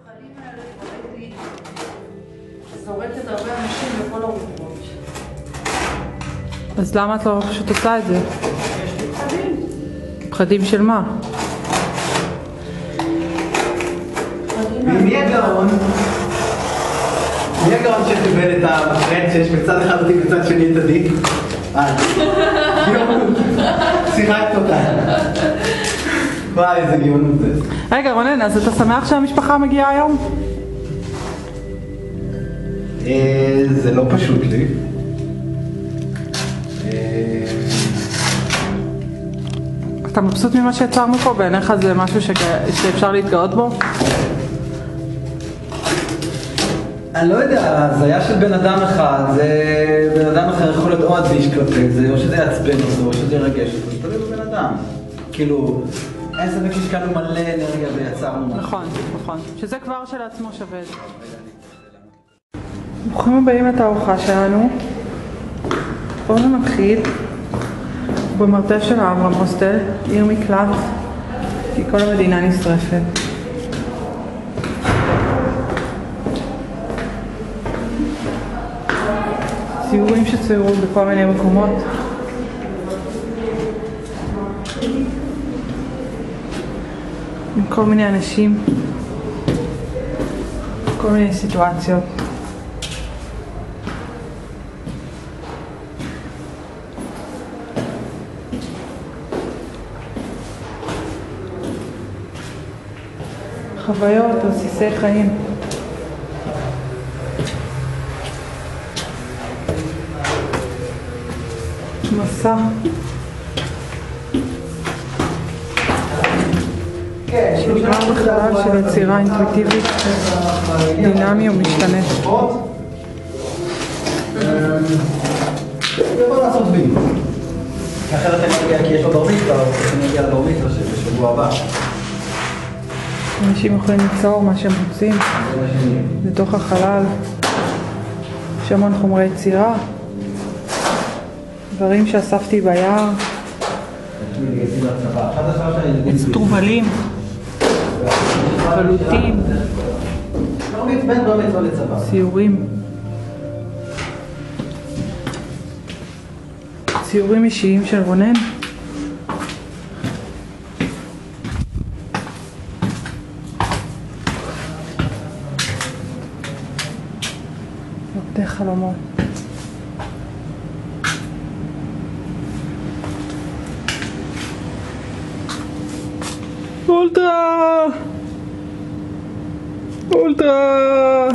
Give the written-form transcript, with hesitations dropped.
הפחדים האלה ראיתי שזורקת הרבה אנשים בכל הרוחות. אז למה את לא פשוט עושה את זה? יש לי פחדים. פחדים של מה? מי הגאון? מי הגאון שקיבל את המקרן שיש בצד אחד אותי בצד שני את עדי? גאונות. שיחקת אותה. וואי, איזה גאונות זה. רגע רונן, אז אתה שמח שהמשפחה מגיעה היום? זה לא פשוט לי. אתה מבסוט ממה שיצרנו פה? בעיניך זה משהו שאפשר להתגאות בו? אני לא יודע, ההזיה של בן אדם אחד, זה בן אדם אחר יכול להיות או אדיש כלפי זה, או שזה יעצבן אותו, או שזה ירגש אותו, זה תלוי בבן אדם. כאילו, אין ספק שהשקענו מלא אנרגיה ויצרנו משהו. נכון, נכון. שזה כבר שלעצמו שווה. ברוכים הבאים את הארוחה שלנו. בואו נתחיל. במרתף של האברהם הוסטל, עיר מקלט, כי כל המדינה נשרפת. ציורים שצוירו בכל מיני מקומות. עם כל מיני אנשים, כל מיני סיטואציות. חוויות, רסיסי חיים. מסע. שגרה בחלל של יצירה אינטואיטיבית, דינמי ומשתנה. בוא לעשות בי. אחרת אני אגיע כי יש לו בר מצווה, אז אני אגיע לבר מצווה בשבוע הבא. אנשים יכולים ליצור מה שהם רוצים בתוך החלל. יש המון חומרי יצירה, דברים שאספתי ביער, טרובלים, חלוטים, ציורים, ציורים אישיים של רונן. עובדי חלומות. אולטרה! אולטרה!